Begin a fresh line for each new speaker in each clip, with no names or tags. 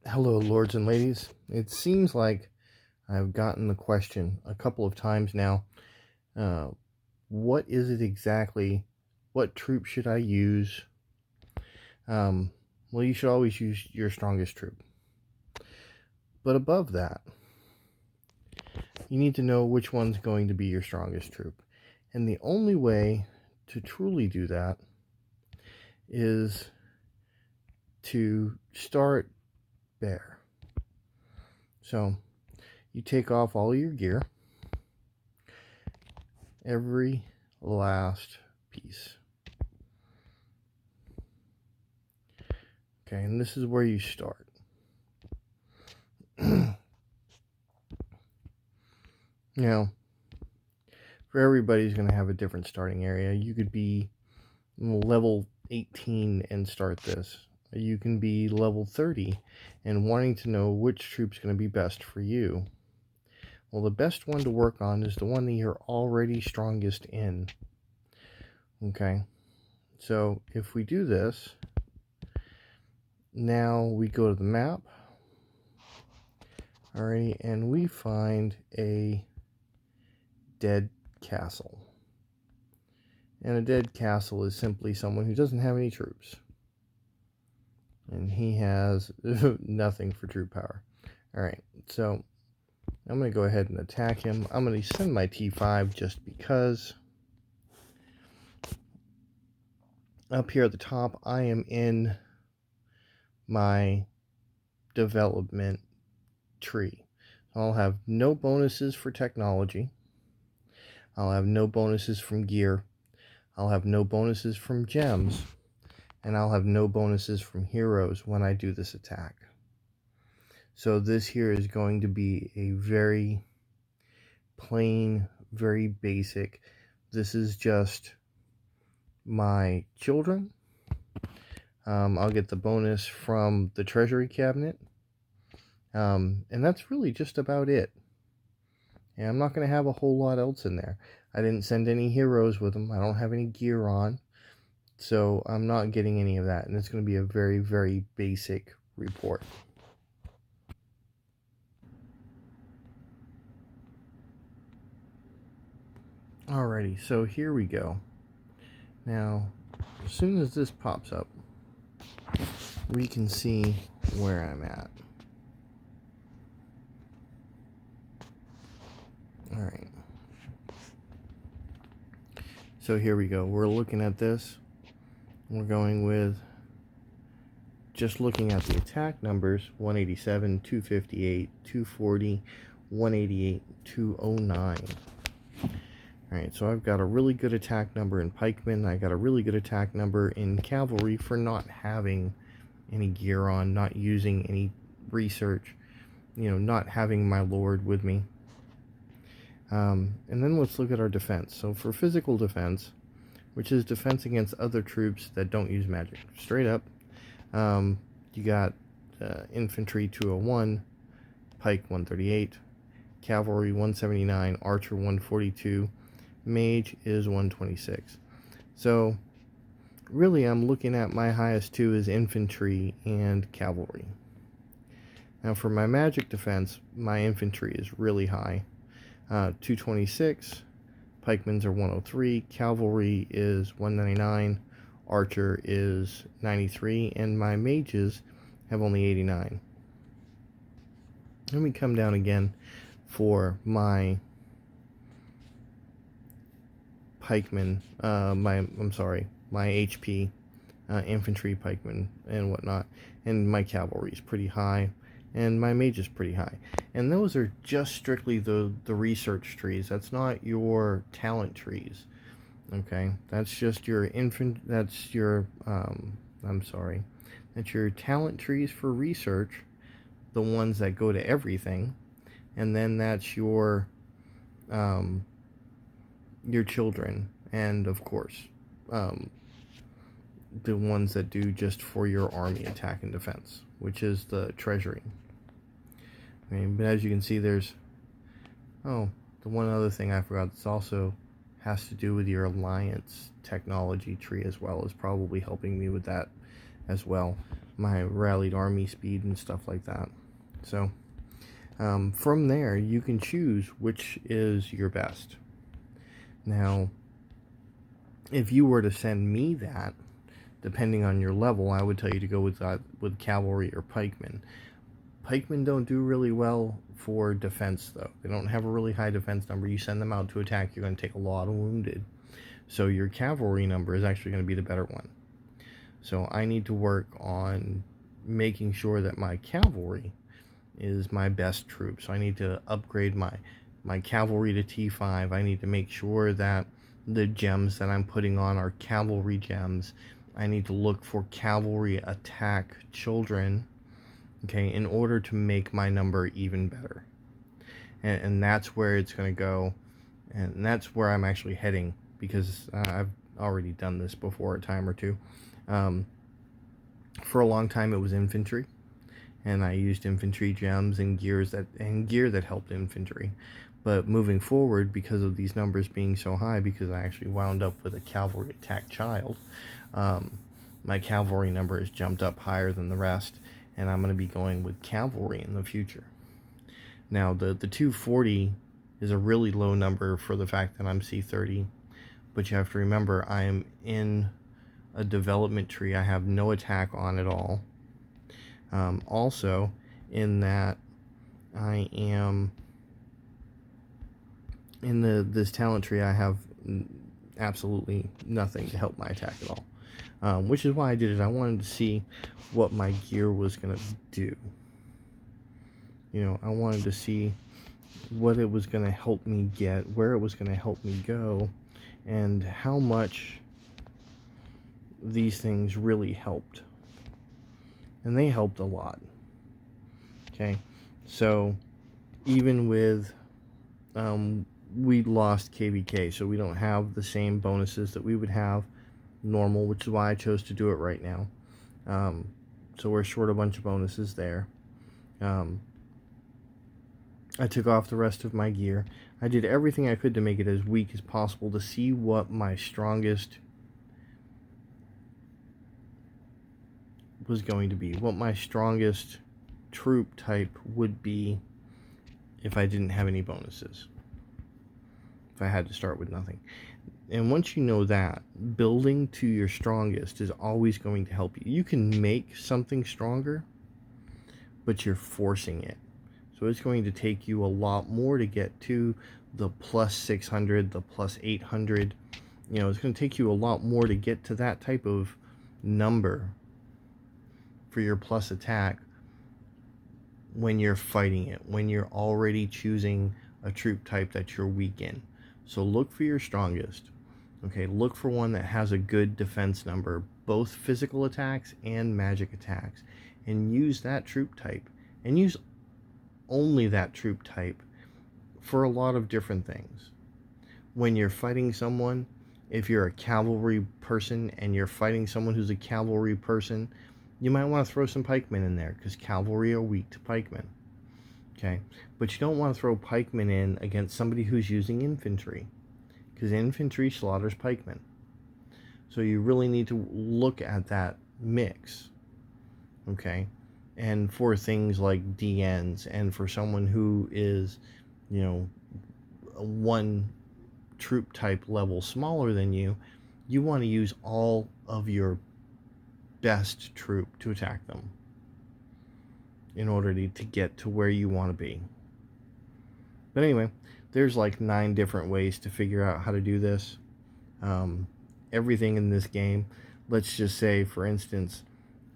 Hello, lords and ladies. It seems like I've gotten the question a couple of times now. Uh, what is it exactly? What troop should I use? Um, well, you should always use your strongest troop. But above that, you need to know which one's going to be your strongest troop. And the only way to truly do that is to start bare. So you take off all your gear, every last piece. Okay, and this is where you start. Now, for everybody's going to have a different starting area. You could be level 18 and start this. You can be level 30 and wanting to know which troop's going to be best for you. Well, the best one to work on is the one that you're already strongest in. Okay, so if we do this, now we go to the map. Alrighty, and we find a dead castle. And a dead castle is simply someone who doesn't have any troops. And he has nothing for troop power. Alright, so I'm going to go ahead and attack him. I'm going to send my T5 just because. Up here at the top, I am in my development tree. I'll have no bonuses for technology. I'll have no bonuses from gear. I'll have no bonuses from gems. And I'll have no bonuses from heroes when I do this attack. So this here is going to be a very plain, very basic. This is just my children. I'll get the bonus from the treasury cabinet. And that's really just about it. And I'm not going to have a whole lot else in there. I didn't send any heroes with them. I don't have any gear on. So I'm not getting any of that. And it's going to be a very, very basic report. Alrighty, so here we go. Now, as soon as this pops up, we can see where I'm at. Alright. So here we go. We're looking at this. We're going with just looking at the attack numbers: 187, 258, 240, 188, 209. Alright, so I've got a really good attack number in pikemen. I got a really good attack number in cavalry for not having any gear on, not using any research, not having my lord with me. And then let's look at our defense. So for physical defense, which is defense against other troops that don't use magic, straight up, you got infantry 201, pike 138, cavalry 179, archer 142, mage is 126. So really I'm looking at my highest two is infantry and cavalry. Now for my magic defense, my infantry is really high. 226, pikemans are 103, cavalry is 199, archer is 93, and my mages have only 89. Let me come down again for my pikemen, my HP, infantry, pikemen, and whatnot, and my cavalry is pretty high, and my mage is pretty high. And those are just strictly the research trees. That's not your talent trees. Okay, that's just your that's your that's your talent trees for research, the ones that go to everything, and then that's your children, and of course the ones that do just for your army attack and defense, which is the treasury. But as you can see, there's the one other thing I forgot that's also has to do with your alliance technology tree as well, is probably helping me with that as well. my rallied army speed and stuff like that. So from there, you can choose which is your best. Now, if you were to send me that, depending on your level, I would tell you to go with cavalry or pikemen. Pikemen don't do really well for defense, though. They don't have a really high defense number. You send them out to attack, you're going to take a lot of wounded. So your cavalry number is actually going to be the better one. So I need to work on making sure that my cavalry is my best troop. So I need to upgrade my cavalry to T5. I need to make sure that the gems that I'm putting on are cavalry gems. I need to look for cavalry attack children, okay, in order to make my number even better. And that's where it's going to go, and that's where I'm actually heading, because I've already done this before a time or two. For a long time it was infantry, and I used infantry gems and gear that helped infantry. But moving forward, because of these numbers being so high, because I actually wound up with a cavalry attack child, my cavalry number has jumped up higher than the rest, and I'm going to be going with cavalry in the future. Now, the 240 is a really low number for the fact that I'm C30, but you have to remember I am in a development tree. I have no attack on at all. Also, in that I am in this talent tree, I have absolutely nothing to help my attack at all, which is why I did it. I wanted to see what my gear was going to do. You know, I wanted to see what it was going to help me get, where it was going to help me go, and how much these things really helped. And they helped a lot. Okay, so even with we lost KVK, so we don't have the same bonuses that we would have normal, which is why I chose to do it right now. So we're short a bunch of bonuses there. I took off the rest of my gear. I did everything I could to make it as weak as possible to see what my strongest was going to be, what my strongest troop type would be if I didn't have any bonuses, if I had to start with nothing. And once you know that, building to your strongest is always going to help you. You can make something stronger, but you're forcing it. So it's going to take you a lot more to get to the plus 600, the plus 800. You know, it's going to take you a lot more to get to that type of number for your plus attack when you're fighting it, when you're already choosing a troop type that you're weak in. So look for your strongest. Okay, look for one that has a good defense number, both physical attacks and magic attacks, and use that troop type, and use only that troop type for a lot of different things. When you're fighting someone, if you're a cavalry person and you're fighting someone who's a cavalry person, you might want to throw some pikemen in there, because cavalry are weak to pikemen. Okay, but you don't want to throw pikemen in against somebody who's using infantry, because infantry slaughters pikemen. So you really need to look at that mix. Okay, and for things like DNs, and for someone who is, you know, one troop type level smaller than you, you want to use all of your best troop to attack them in order to get to where you want to be. But anyway, there's like 9 different ways to figure out how to do this. Everything in this game, let's just say, for instance,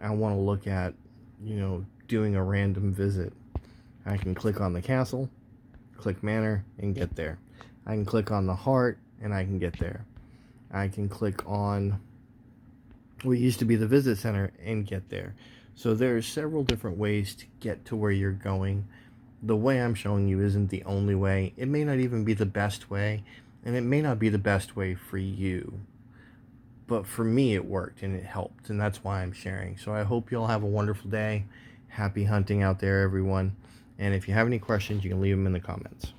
I want to look at, you know, doing a random visit. I can click on the castle, click manor, and get there. I can click on the heart, and I can get there. I can click on what used to be the visit center and get there. So there are several different ways to get to where you're going. The way I'm showing you isn't the only way. It may not even be the best way, and it may not be the best way for you. But for me, it worked and it helped, and that's why I'm sharing. So I hope you all have a wonderful day. Happy hunting out there, everyone. And if you have any questions, you can leave them in the comments.